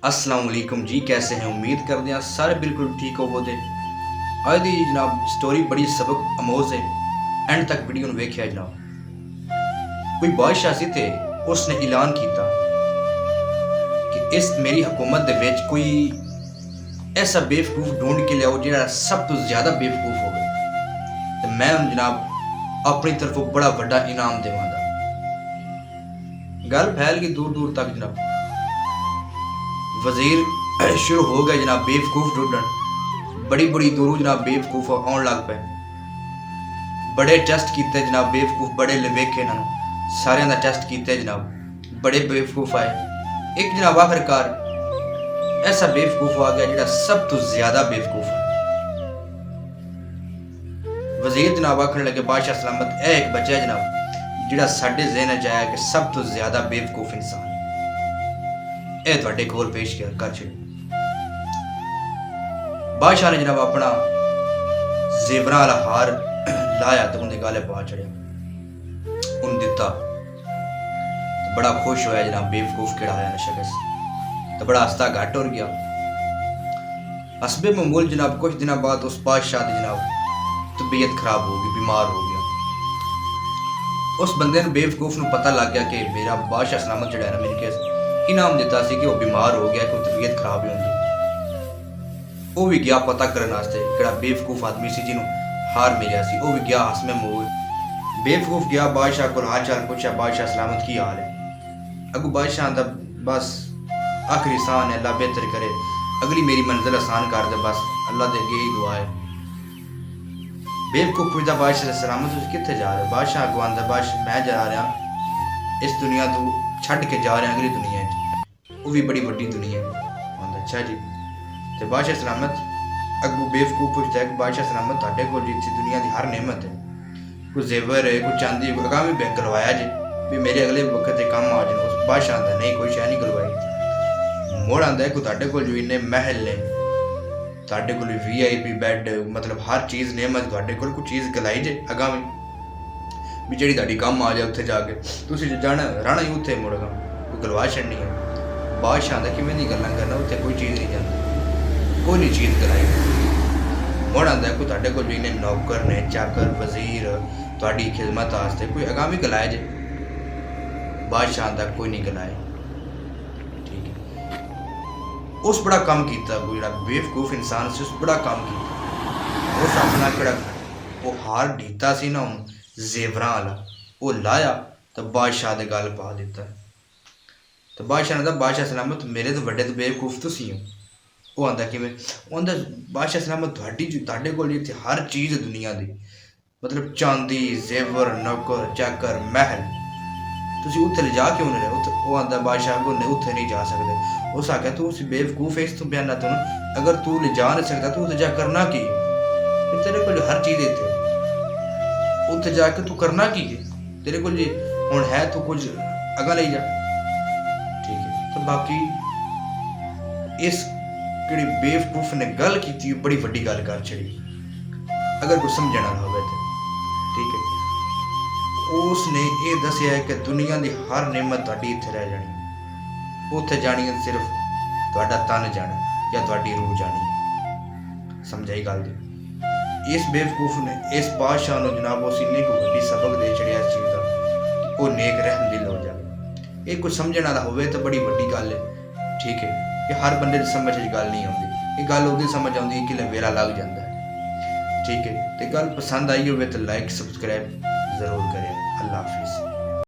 अस्सलाम वालेकुम जी, कैसे हैं? उम्मीद करते हैं सारे बिल्कुल ठीक होवोगे। आज दी जनाब स्टोरी बड़ी सबक अमोज है। एंड तक वीडियो ਨੂੰ ਵੇਖਿਆ जनाब। कोई बादशाह सी थे, उसने ऐलान किया कि इस मेरी हुकूमत दे विच कोई ऐसा बेवकूफ ढूंढ के लियाओ जिहड़ा सब तो ज़्यादा बेवकूफ होवे ते मैं जनाब अपनी तरफों बड़ा वड्डा इनाम देवांगा। गल फैल गई दूर दूर तक जनाब। वजीर शुरू हो गए जनाब बेवकूफ ढूंढन। बड़ी बड़ी दूरों जनाब बेवकूफ आउण लग पे। बड़े टेस्ट किए जनाब बेवकूफ, बड़े वेखे इन्होंने सारिਆਂ ਦਾ टेस्ट किए जनाब, बड़े बेवकूफ आए। एक जनाब आखिरकार ऐसा बेवकूफ आ गया जिहड़ा सब तो ज्यादा बेवकूफ है। वजीर जनाब आखने लगे बादशाह सलामत, यह एक बच्चा है जनाब जिहड़ा साडे ज़हन च आया कि सब तो ज्यादा बेवकूफ इंसान ਇਹ ਤੁਹਾਡੇ ਕੋਲ ਪੇਸ਼ ਕਰ ਛੱਡੀ। ਬਾਦਸ਼ਾਹ ਨੇ ਜਨਾਬ ਆਪਣਾ ਜ਼ੇਵਰਾਂ ਵਾਲਾ ਹਾਰ ਲਾਇਆ ਤੇ ਉਹਦੇ ਗਾਲੇ ਪਾ ਛੜਿਆ, ਉਹਨੂੰ ਦਿੱਤਾ। ਬੜਾ ਖੁਸ਼ ਹੋਇਆ ਜਨਾਬ बेवकूफ ਕਿਹੜਾ ਆਇਆ ਸ਼ਖਸ, तो बड़ा हंसता घाट हो गया। हसबे मामूल जनाब कुछ दिनों बाद उस बादशाह की जनाब तबीयत खराब हो गई, बीमार हो गया। उस बंदे ने बेवकूफ को पता लग गया कि मेरा बादशाह सलामत जड़ा है मेरे के इनाम दिता सी कि वो बीमार हो गया, कोई तबीयत खराब ही होंगी। वो भी गया पता करने वास्ते कि बेवकूफ आदमी सी जिन्होंने हार मिलिया सी। वो भी गया हसमे मामूल बेवकूफ गया बादशाह को हाल चाल पूछा, बादशाह सलामत की हाल है? अगू बादशाह आंदा बस आखिरी आसान है, अल्लाह बेहतर करे, अगली मेरी मंजिल आसान कर दे, बस अल्लाह दे अगे ही दुआ है। बेवकूफ पूछता बादशाह सलामत तुम कितने जा रहे हो? बादशाह अगू आंदा बादशाह मैं जा रहा इस दुनिया तो छड़ के जा रहा अगली दुनिया वो भी बड़ी वड्डी दुनिया है। अच्छा जी। तो बादशाह सलामत अगू बेवकूफ पूछता है कि बादशाह सलामत तुहाडे कोल जित्थे दुनिया की हर नेमत है, कोई जेवर है, कोई चांदी, अगामी बैंक गलवाया जे भी मेरे अगले वक्त काम आ जाए। उस बादशाह आंदा नहीं कोई शै नहीं गलवाई। मोड़ आंदा है कोई तुहाडे कोल जो इन्ने महल ने, तुहाडे कोल VIP बैड, मतलब हर चीज़ नेमत तुहाडे कोल कोई चीज़ गलाई जे अगामी भी जिहड़ी तुहाडी काम आ जाए उत्थे जाके तुसीं जाना रहना ही उत्थे मुड़ कोई गलवा छड़नी है। बादशाह आंदा किवें दी गल्लां करना, उत्थे कोई चीज़ नहीं जाती, कोई नहीं चीज़ गलाई। मुड़ आंदा कोई तुहाडे कोल इन्ने नौकर ने, चाकर, वजीर तुहाडी खिदमत वास्ते कोई अगामी गलाए जे? बादशाह आंदा कोई नहीं गलाए। ठीक है, उस बड़ा काम किया कोई जिहड़ा बेवकूफ इंसान से, उस बड़ा काम किया। उस अपना कड़ा वो हार ढीता सी ना जेवरां वाला, वो लाया तो बादशाह दे गल पा दिता। तो बादशाह ने बादशाह सलामत मेरे तो बड़े तो बेवकूफ तुसीं हो। वो आंदा किवें? आंदा बादशाह सलामत तुहाडे कोल इत्थे हर चीज़ दुनिया दी, मतलब चांदी, जेवर, नौकर, चाकर, महल, तुसीं उत्थे ले जा क्यों नहीं रहे? वो आंदा बादशाह को उत्थे नहीं जा सकते। उस आख्या तू बेवकूफ है, इस तू बयाना तू अगर तू ले जा नहीं सकता तू उत्थे जा करना की? तेरे कोल हर चीज़ इत्थे, उत्थे जाके तू करना की है? तेरे कोल हुण है तू कुछ अगा ले जा। ठीक है, तो बाकी इस किहड़ी बेवकूफ ने गल की बड़ी वड्डी गल कर छड़ी अगर कोई समझण वाला होवे तो। ठीक है, उसने ये दसिया है कि दुनिया की हर नेमत तुहाडी इत्थे रह जानी, उत्थे जानी है सिर्फ तुहाडा तन जाना या तुहाडी रूह जानी। समझाई गल दी? इस बेवकूफ ने इस बादशाह ने जनाब उस इन्ने को वड्डी सबक दे छड़िया इस चीज़ का, वो नेक रहम दिल हो जाए। ये कुछ समझण वाला होवे तो बड़ी वड्डी गल है। ठीक है, कि हर बंदे की समझ गल नहीं आती, ये गल उहदी समझ आती कि वेला लग जाता है। ठीक है, तो गल पसंद आई हो तो लाइक सब्सक्राइब ज़रूर करें। अल्लाह हाफिज़।